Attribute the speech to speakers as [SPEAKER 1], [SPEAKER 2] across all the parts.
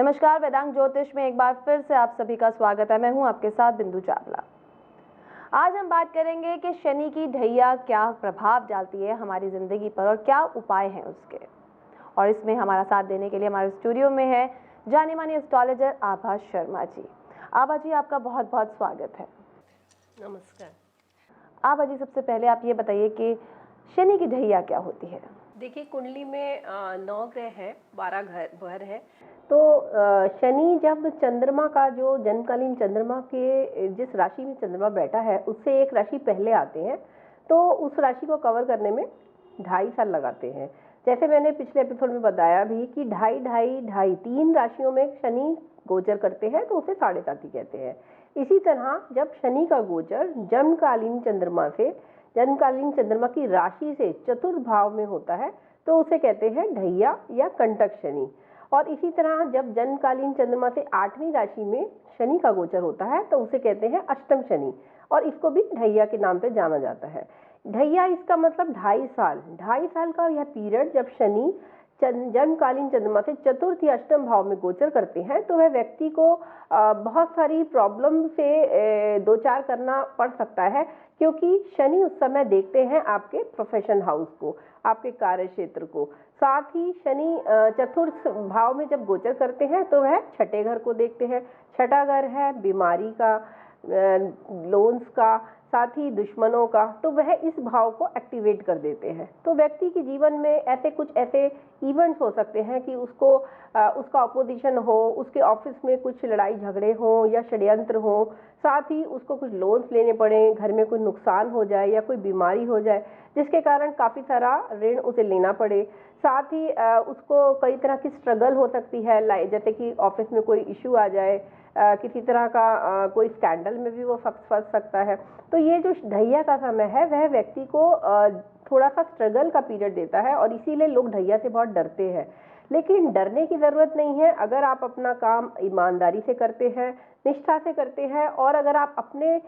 [SPEAKER 1] नमस्कार, वेदांग ज्योतिष में एक बार फिर से आप सभी का स्वागत है। मैं हूं आपके साथ बिंदु चावला। आज हम बात करेंगे कि शनि की ढैया क्या प्रभाव डालती है हमारी जिंदगी पर और क्या उपाय हैं उसके। और इसमें हमारा साथ देने के लिए हमारे स्टूडियो में है जानी मानी एस्ट्रोलॉजर आभा शर्मा जी। आभा जी, आपका बहुत बहुत स्वागत है।
[SPEAKER 2] नमस्कार।
[SPEAKER 1] आभा जी, सबसे पहले आप ये बताइए कि शनि की ढैया क्या होती है।
[SPEAKER 2] देखिए, कुंडली में 9 ग्रह है, 12 घर है। तो शनि जब चंद्रमा का जो जन्मकालीन चंद्रमा के जिस राशि में चंद्रमा बैठा है उससे एक राशि पहले आते हैं, तो उस राशि को कवर करने में 2.5 साल लगाते हैं। जैसे मैंने पिछले एपिसोड में बताया भी कि 2.5 3 राशियों में शनि गोचर करते हैं, तो उसे 7.5 कहते हैं। इसी तरह जब शनि का गोचर जन्मकालीन चंद्रमा की राशि से चतुर्थ भाव में होता है, तो उसे कहते हैं ढैया या कंटक शनि। और इसी तरह जब जन्मकालीन चंद्रमा से 8वीं राशि में शनि का गोचर होता है, तो उसे कहते हैं अष्टम शनि, और इसको भी ढैया के नाम से जाना जाता है। ढैया इसका मतलब 2.5 साल का यह पीरियड जब शनि जन्मकालीन चंद्रमा से चतुर्थ या अष्टम भाव में गोचर करते हैं, तो वह व्यक्ति को बहुत सारी प्रॉब्लम से दो चार करना पड़ सकता है, क्योंकि शनि उस समय देखते हैं आपके प्रोफेशन हाउस को, आपके कार्य क्षेत्र को। साथ ही शनि चतुर्थ भाव में जब गोचर करते हैं तो वह छठे घर को देखते हैं। छठा घर है बीमारी का, लोन्स का, साथ ही दुश्मनों का, तो वह इस भाव को एक्टिवेट कर देते हैं। तो व्यक्ति के जीवन में ऐसे इवेंट्स हो सकते हैं कि उसका अपोजिशन हो, उसके ऑफिस में कुछ लड़ाई झगड़े हों या षड्यंत्र हो, साथ ही उसको कुछ लोन्स लेने पड़े, घर में कोई नुकसान हो जाए या कोई बीमारी हो जाए जिसके कारण काफ़ी सारा ऋण उसे लेना पड़े। साथ ही उसको कई तरह की स्ट्रगल हो सकती है, जैसे कि ऑफिस में कोई इशू आ जाए, किसी तरह का कोई स्कैंडल में भी वो फंस सकता है। तो ये जो ढैया का समय है वह व्यक्ति को थोड़ा सा स्ट्रगल का पीरियड देता है, और इसीलिए लोग ढैया से बहुत डरते हैं। लेकिन डरने की ज़रूरत नहीं है। अगर आप अपना काम ईमानदारी से करते हैं, निष्ठा से करते हैं, और अगर आप अपने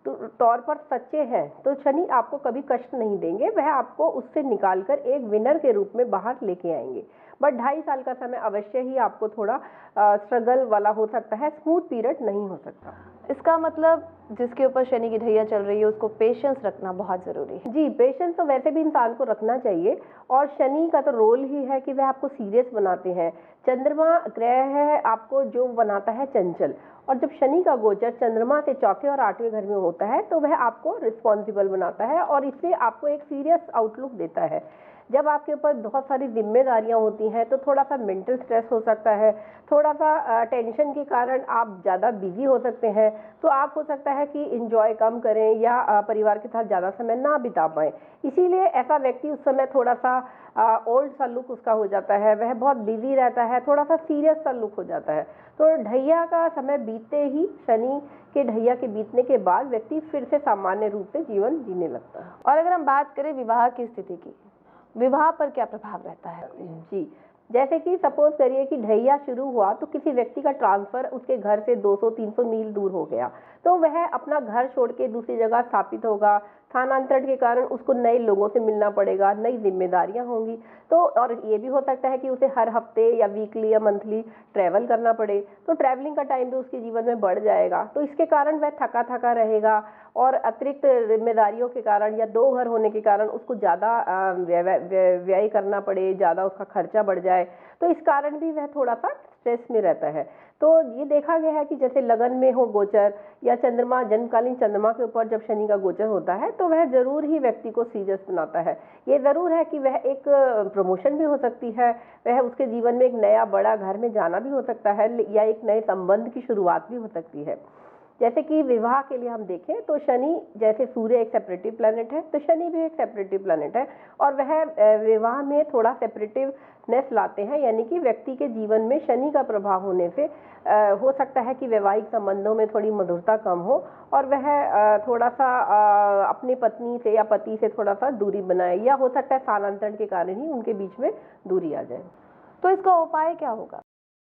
[SPEAKER 2] तौर पर सच्चे हैं, तो शनि आपको कभी कष्ट नहीं देंगे। वह आपको उससे निकालकर एक विनर के रूप में बाहर लेके आएंगे। बट 2.5 साल का समय अवश्य ही आपको थोड़ा स्ट्रगल वाला हो सकता है, स्मूथ पीरियड नहीं हो सकता।
[SPEAKER 1] इसका मतलब जिसके ऊपर शनि की ढैया चल रही है उसको पेशेंस रखना बहुत जरूरी है।
[SPEAKER 2] जी, पेशेंस तो वैसे भी इंसान को रखना चाहिए, और शनि का तो रोल ही है कि वह आपको सीरियस बनाते हैं। चंद्रमा ग्रह है आपको जो बनाता है चंचल, और जब शनि का गोचर चंद्रमा से चौथे और 8वें घर में होता है, तो वह आपको रिस्पॉन्सिबल बनाता है, और इससे आपको एक सीरियस आउटलुक देता है। जब आपके ऊपर बहुत सारी जिम्मेदारियां होती हैं, तो थोड़ा सा मेंटल स्ट्रेस हो सकता है, थोड़ा सा टेंशन के कारण आप ज़्यादा बिजी हो सकते हैं। तो आप हो सकता है कि इंजॉय कम करें या परिवार के साथ ज़्यादा समय ना बिता पाएँ। इसीलिए ऐसा व्यक्ति उस समय थोड़ा सा ओल्ड सा लुक उसका हो जाता है, वह बहुत बिजी रहता है, थोड़ा सा सीरियस सा लुक हो जाता है। तो ढैया का समय बीतते ही, शनि के ढैया के बीतने के बाद व्यक्ति फिर से सामान्य रूप से जीवन जीने लगता है।
[SPEAKER 1] और अगर हम बात करें विवाह की स्थिति की, विवाह पर क्या प्रभाव रहता है?
[SPEAKER 2] जी, जैसे कि सपोज करिए कि ढैया शुरू हुआ तो किसी व्यक्ति का ट्रांसफर उसके घर से 200-300 मील दूर हो गया, तो वह अपना घर छोड़ के दूसरी जगह स्थापित होगा। स्थानांतरण के कारण उसको नए लोगों से मिलना पड़ेगा, नई जिम्मेदारियां होंगी। तो और ये भी हो सकता है कि उसे हर हफ्ते या वीकली या मंथली ट्रैवल करना पड़े, तो ट्रैवलिंग का टाइम भी उसके जीवन में बढ़ जाएगा। तो इसके कारण वह थका थका रहेगा, और अतिरिक्त जिम्मेदारियों के कारण या 2 घर होने के कारण उसको ज़्यादा व्यय करना पड़े, ज़्यादा उसका खर्चा बढ़ जाए, तो इस कारण भी वह थोड़ा सा स्ट्रेस में रहता है। तो ये देखा गया है कि जैसे लगन में हो गोचर, या जन्मकालीन चंद्रमा के ऊपर जब शनि का गोचर होता है, तो वह जरूर ही व्यक्ति को सीरियस बनाता है। ये जरूर है कि वह एक प्रमोशन भी हो सकती है, वह उसके जीवन में एक नया बड़ा घर में जाना भी हो सकता है, या एक नए संबंध की शुरुआत भी हो सकती है। जैसे कि विवाह के लिए हम देखें तो शनि, जैसे सूर्य एक सेपरेटिव प्लैनेट है, तो शनि भी एक सेपरेटिव प्लैनेट है, और वह विवाह में थोड़ा सेपरेटिवनेस लाते हैं। यानी कि व्यक्ति के जीवन में शनि का प्रभाव होने से हो सकता है कि वैवाहिक संबंधों में थोड़ी मधुरता कम हो, और वह थोड़ा सा अपनी पत्नी से या पति से थोड़ा सा दूरी बनाए, या हो सकता है स्थानांतरण के कारण ही उनके बीच में दूरी आ जाए।
[SPEAKER 1] तो इसका उपाय क्या होगा?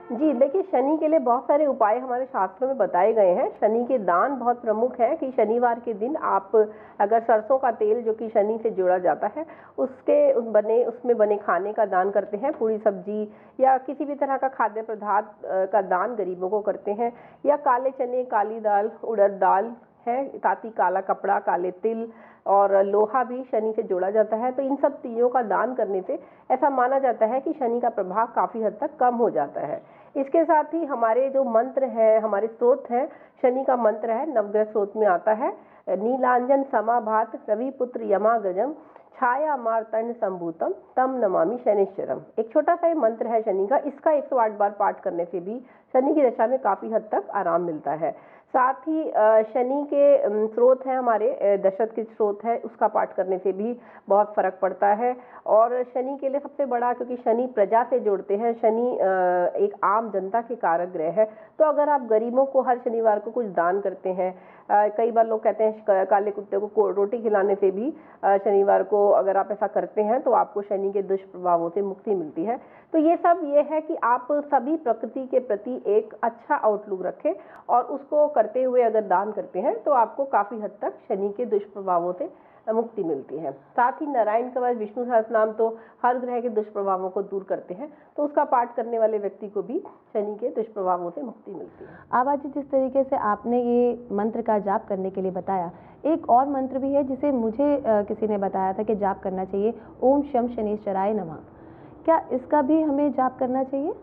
[SPEAKER 2] जी, देखिए शनि के लिए बहुत सारे उपाय हमारे शास्त्रों में बताए गए हैं। शनि के दान बहुत प्रमुख है कि शनिवार के दिन आप अगर सरसों का तेल जो कि शनि से जोड़ा जाता है उसमें बने खाने का दान करते हैं, पूरी सब्जी या किसी भी तरह का खाद्य पदार्थ का दान गरीबों को करते हैं, या काले चने, काली दाल, उड़द दाल है, ताती काला कपड़ा, काले तिल और लोहा भी शनि से जोड़ा जाता है। तो इन सब चीज़ों का दान करने से ऐसा माना जाता है कि शनि का प्रभाव काफ़ी हद तक कम हो जाता है। इसके साथ ही हमारे जो मंत्र हैं, हमारे स्रोत हैं, शनि का मंत्र है, नवग्रह स्रोत में आता है, नीलांजन समाभात रविपुत्र यमागजम छाया मार्तंड संभूतम तम नमामि शनिश्चरम। एक छोटा सा ये मंत्र है शनि का, इसका 108 बार पाठ करने से भी शनि की दशा में काफ़ी हद तक आराम मिलता है। साथ ही शनि के स्रोत हैं हमारे, दशरथ के स्रोत है, उसका पाठ करने से भी बहुत फर्क पड़ता है। और शनि के लिए सबसे बड़ा, क्योंकि शनि प्रजा से जोड़ते हैं, शनि एक आम जनता के कारक ग्रह है, तो अगर आप गरीबों को हर शनिवार को कुछ दान करते हैं, कई बार लोग कहते हैं काले कुत्ते को रोटी खिलाने से भी शनिवार को अगर आप ऐसा करते हैं तो आपको शनि के दुष्प्रभावों से मुक्ति मिलती है। तो ये है कि आप सभी प्रकृति के प्रति एक अच्छा आउटलुक रखें और उसको करते हुए अगर दान करते हैं तो आपको काफ़ी हद तक शनि के दुष्प्रभावों से मुक्ति मिलती है। साथ ही नारायण कवच, विष्णु सहस्त्रनाम तो हर ग्रह के दुष्प्रभावों को दूर करते हैं, तो उसका पाठ करने वाले व्यक्ति को भी शनि के दुष्प्रभावों से मुक्ति मिलती है।
[SPEAKER 1] आभा जी, जिस तरीके से आपने ये मंत्र का जाप करने के लिए बताया, एक और मंत्र भी है जिसे मुझे किसी ने बताया था कि जाप करना चाहिए, ओम शम शनिश्चराय नमः। क्या इसका भी हमें जाप करना चाहिए?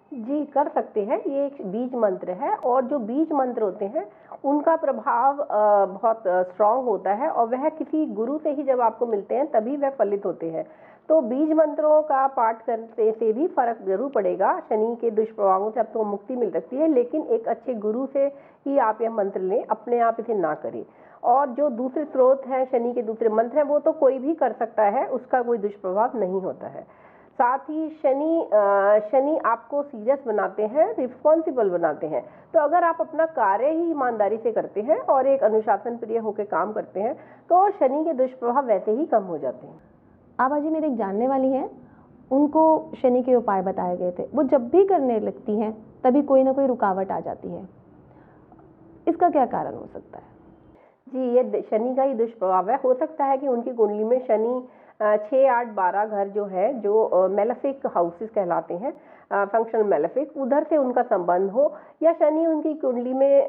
[SPEAKER 2] जी, कर सकते हैं। ये एक बीज मंत्र है और जो बीज मंत्र होते हैं उनका प्रभाव बहुत स्ट्रांग होता है और वह किसी गुरु से ही जब आपको मिलते हैं तभी वह फलित होते हैं। तो बीज मंत्रों का पाठ करने से भी फर्क जरूर पड़ेगा, शनि के दुष्प्रभावों से आपको मुक्ति मिल सकती है, लेकिन एक अच्छे गुरु से ही आप यह मंत्र लें, अपने आप इसे ना करें। और जो दूसरे स्रोत हैं, शनि के दूसरे मंत्र हैं, वो तो कोई भी कर सकता है, उसका कोई दुष्प्रभाव नहीं होता है। साथ ही शनि आपको सीरियस बनाते हैं, रिस्पॉन्सिबल बनाते हैं। तो अगर आप अपना कार्य ही ईमानदारी से करते हैं और एक अनुशासन प्रिय होकर काम करते हैं तो शनि के दुष्प्रभाव वैसे ही कम हो जाते हैं।
[SPEAKER 1] आभा जी, मेरे एक जानने वाली हैं, उनको शनि के उपाय बताए गए थे, वो जब भी करने लगती हैं तभी कोई ना कोई रुकावट आ जाती है, इसका क्या कारण हो सकता है?
[SPEAKER 2] जी, ये शनि का ही दुष्प्रभाव है। हो सकता है कि उनकी कुंडली में शनि 6, 8, 12 घर जो है, जो मेलेफिक हाउसेस कहलाते हैं, फंक्शनल मेलेफिक, उधर से उनका संबंध हो, या शनि उनकी कुंडली में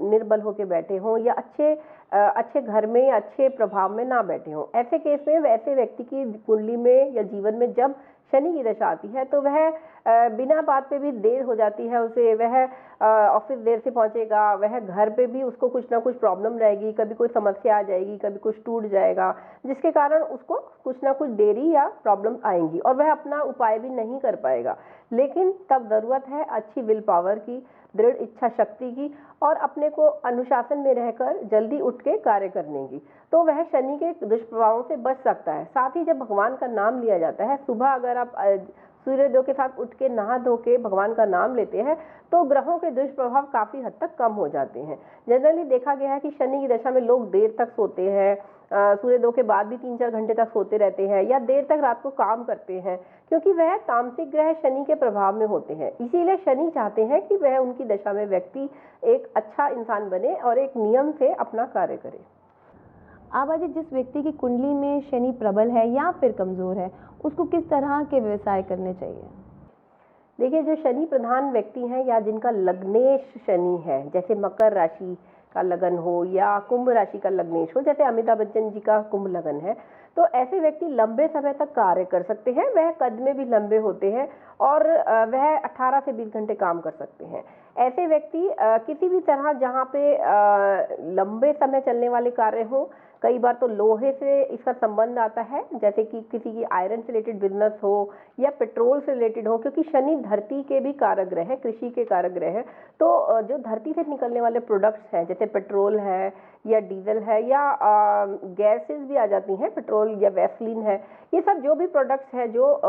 [SPEAKER 2] निर्बल होकर बैठे हों, या अच्छे घर में या अच्छे प्रभाव में ना बैठे हों। ऐसे केस में वैसे व्यक्ति की कुंडली में या जीवन में जब शनि की दशा आती है तो वह बिना बात पे भी देर हो जाती है उसे, वह ऑफिस देर से पहुंचेगा, वह घर पे भी उसको कुछ ना कुछ प्रॉब्लम रहेगी, कभी कोई समस्या आ जाएगी, कभी कुछ टूट जाएगा, जिसके कारण उसको कुछ ना कुछ देरी या प्रॉब्लम आएंगी और वह अपना उपाय भी नहीं कर पाएगा। लेकिन तब ज़रूरत है अच्छी विल पावर की, दृढ़ इच्छा शक्ति की और अपने को अनुशासन में रहकर जल्दी उठ के कार्य करने की, तो वह शनि के दुष्प्रभावों से बच सकता है। साथ ही जब भगवान का नाम लिया जाता है, सुबह अगर आप सूर्योदय के साथ उठ के नहा धो के भगवान का नाम लेते हैं तो ग्रहों के दुष्प्रभाव काफ़ी हद तक कम हो जाते हैं। जनरली देखा गया है कि शनि की दशा में लोग देर तक सोते हैं, सूर्योदय के बाद भी 3-4 घंटे तक सोते रहते हैं या देर तक रात को काम करते हैं, क्योंकि वह तामसिक ग्रह शनि के प्रभाव में होते हैं। इसीलिए शनि चाहते हैं कि वह उनकी दशा में व्यक्ति एक अच्छा इंसान बने और एक नियम से अपना कार्य करे।
[SPEAKER 1] आभा जी, जिस व्यक्ति की कुंडली में शनि प्रबल है या फिर कमजोर है, उसको किस तरह के व्यवसाय करने चाहिए?
[SPEAKER 2] देखिए, जो शनि प्रधान व्यक्ति हैं या जिनका लग्नेश शनि है, जैसे मकर राशि का लगन हो या कुंभ राशि का लग्नेश हो, जैसे अमिताभ बच्चन जी का कुंभ लगन है, तो ऐसे व्यक्ति लंबे समय तक कार्य कर सकते हैं, वह कद में भी लंबे होते हैं और वह 18 से 20 घंटे काम कर सकते हैं। ऐसे व्यक्ति किसी भी तरह जहाँ पे लंबे समय चलने वाले कार्य हों, कई बार तो लोहे से इसका संबंध आता है, जैसे कि किसी की आयरन से रिलेटेड बिजनेस हो या पेट्रोल से रिलेटेड हो, क्योंकि शनि धरती के भी कारक ग्रह है, कृषि के कारक ग्रह है। तो जो धरती से निकलने वाले प्रोडक्ट्स हैं, जैसे पेट्रोल है या डीजल है या गैसेस भी आ जाती हैं, पेट्रोल या वैसलीन है, ये सब जो भी प्रोडक्ट्स हैं जो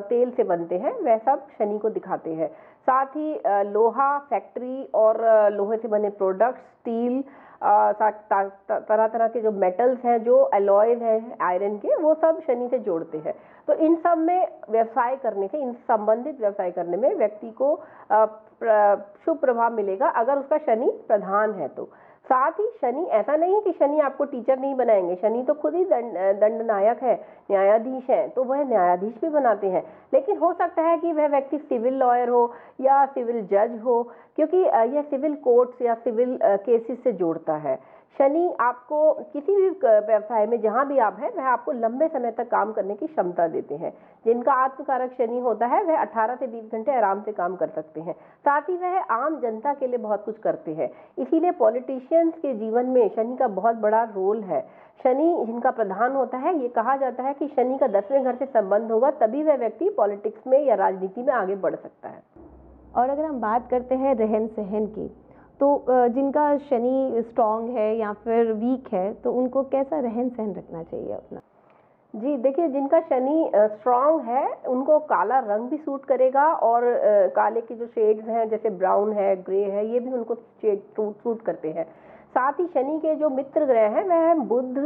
[SPEAKER 2] तेल से बनते हैं, वह सब शनि को दिखाते हैं। साथ ही लोहा फैक्ट्री और लोहे से बने प्रोडक्ट्स, स्टील, तरह तरह के जो मेटल्स हैं, जो अलॉयज हैं आयरन के, वो सब शनि से जोड़ते हैं। तो इन सब में व्यवसाय करने से, इन संबंधित व्यवसाय करने में व्यक्ति को शुभ प्रभाव मिलेगा अगर उसका शनि प्रधान है तो। साथ ही शनि, ऐसा नहीं है कि शनि आपको टीचर नहीं बनाएंगे, शनि तो खुद ही दंडनायक है, न्यायाधीश है, तो वह न्यायाधीश भी बनाते हैं। लेकिन हो सकता है कि वह व्यक्ति सिविल लॉयर हो या सिविल जज हो, क्योंकि यह सिविल कोर्ट्स या सिविल केसेस से जोड़ता है। शनि आपको किसी भी व्यवसाय में जहां भी आप हैं, वह आपको लंबे समय तक काम करने की क्षमता देते हैं। जिनका आत्मकारक शनि होता है वह 18 से 20 घंटे आराम से काम कर सकते हैं। साथ ही वह आम जनता के लिए बहुत कुछ करते हैं। इसीलिए पॉलिटिशियंस के जीवन में शनि का बहुत बड़ा रोल है। शनि जिनका प्रधान होता है, ये कहा जाता है कि शनि का 10वें घर से संबंध होगा, तभी वह व्यक्ति पॉलिटिक्स में या राजनीति में आगे बढ़ सकता है।
[SPEAKER 1] और अगर हम बात करते हैं रहन सहन की, तो जिनका शनि स्ट्रांग है या फिर वीक है, तो उनको कैसा रहन सहन रखना चाहिए अपना?
[SPEAKER 2] जी देखिए, जिनका शनि स्ट्रांग है उनको काला रंग भी सूट करेगा, और काले के जो शेड्स हैं जैसे ब्राउन है, ग्रे है, ये भी उनको सूट करते हैं। साथ ही शनि के जो मित्र ग्रह हैं वह बुध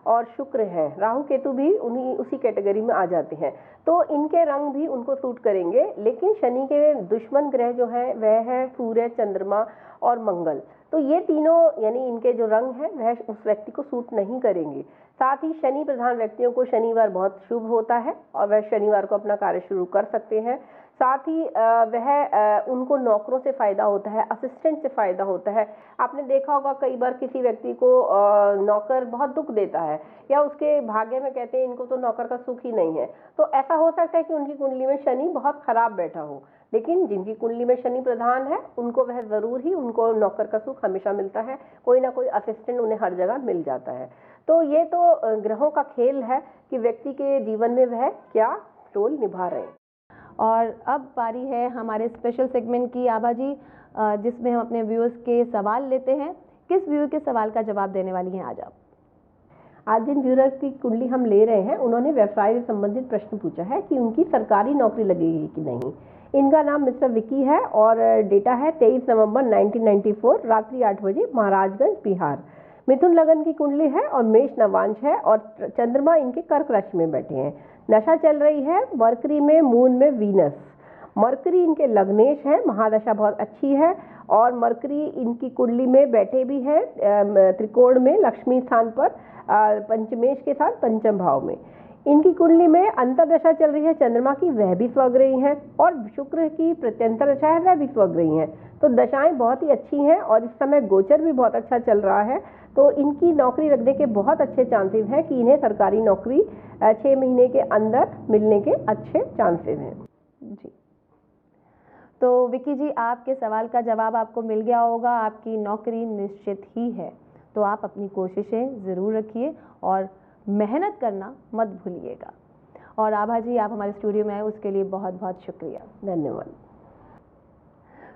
[SPEAKER 2] और शुक्र हैं, राहु केतु भी उसी कैटेगरी में आ जाते हैं, तो इनके रंग भी उनको सूट करेंगे। लेकिन शनि के दुश्मन ग्रह जो है वह है सूर्य, चंद्रमा और मंगल, तो ये तीनों यानी इनके जो रंग हैं वह उस व्यक्ति को सूट नहीं करेंगे। साथ ही शनि प्रधान व्यक्तियों को शनिवार बहुत शुभ होता है और वह शनिवार को अपना कार्य शुरू कर सकते हैं। साथ ही वह उनको नौकरों से फायदा होता है, असिस्टेंट से फायदा होता है। आपने देखा होगा कई बार किसी व्यक्ति को नौकर बहुत दुख देता है, या उसके भाग्य में कहते हैं इनको तो नौकर का सुख ही नहीं है, तो ऐसा हो सकता है कि उनकी कुंडली में शनि बहुत खराब बैठा हो। लेकिन जिनकी कुंडली में शनि प्रधान है उनको वह जरूर ही, उनको नौकर का सुख हमेशा मिलता है, कोई ना कोई असिस्टेंट उन्हें हर जगह मिल जाता है। तो ये तो ग्रहों का खेल है कि व्यक्ति के जीवन में वह क्या रोल निभा रहे हैं।
[SPEAKER 1] और अब बारी है हमारे स्पेशल सेगमेंट की, आभा जी, जिसमें हम अपने व्यूअर्स के सवाल लेते हैं। किस व्यूअर के सवाल का जवाब देने वाली हैं आज आप?
[SPEAKER 2] आज जिन व्यूअर्स की कुंडली हम ले रहे हैं उन्होंने व्यवसाय से संबंधित प्रश्न पूछा है कि उनकी सरकारी नौकरी लगेगी कि नहीं। इनका नाम मिस्टर विकी है और डेटा है 23 नवंबर 1994, रात्रि 8 बजे, महाराजगंज, बिहार। मिथुन लगन की कुंडली है और मेष नवांश है, और चंद्रमा इनके कर्क राशि में बैठे हैं। दशा चल रही है मरकरी में, मून में वीनस। मरकरी इनके लग्नेश है, महादशा बहुत अच्छी है, और मरकरी इनकी कुंडली में बैठे भी हैं त्रिकोण में, लक्ष्मी स्थान पर, पंचमेश के साथ पंचम भाव में। इनकी कुंडली में अंतरदशा चल रही है चंद्रमा की, वह भी स्वग्रही हैं, और शुक्र की प्रत्यंतर दशा है, वह भी स्वग्रही हैं। तो दशाएं बहुत ही अच्छी हैं, और इस समय गोचर भी बहुत अच्छा चल रहा है, तो इनकी नौकरी लगने के बहुत अच्छे चांसेस हैं कि इन्हें सरकारी नौकरी 6 महीने के अंदर मिलने के अच्छे चांसेस हैं।
[SPEAKER 1] जी, तो विकी जी, आपके सवाल का जवाब आपको मिल गया होगा। आपकी नौकरी निश्चित ही है, तो आप अपनी कोशिशें ज़रूर रखिए और मेहनत करना मत भूलिएगा। और आभा जी, आप हमारे स्टूडियो में आए उसके लिए बहुत बहुत शुक्रिया।
[SPEAKER 2] धन्यवाद।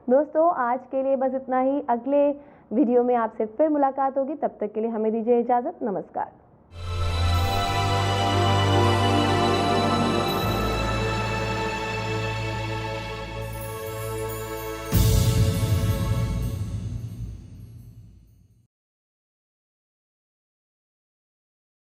[SPEAKER 1] दोस्तों, आज के लिए बस इतना ही। अगले वीडियो में आपसे फिर मुलाकात होगी, तब तक के लिए हमें दीजिए इजाज़त। नमस्कार।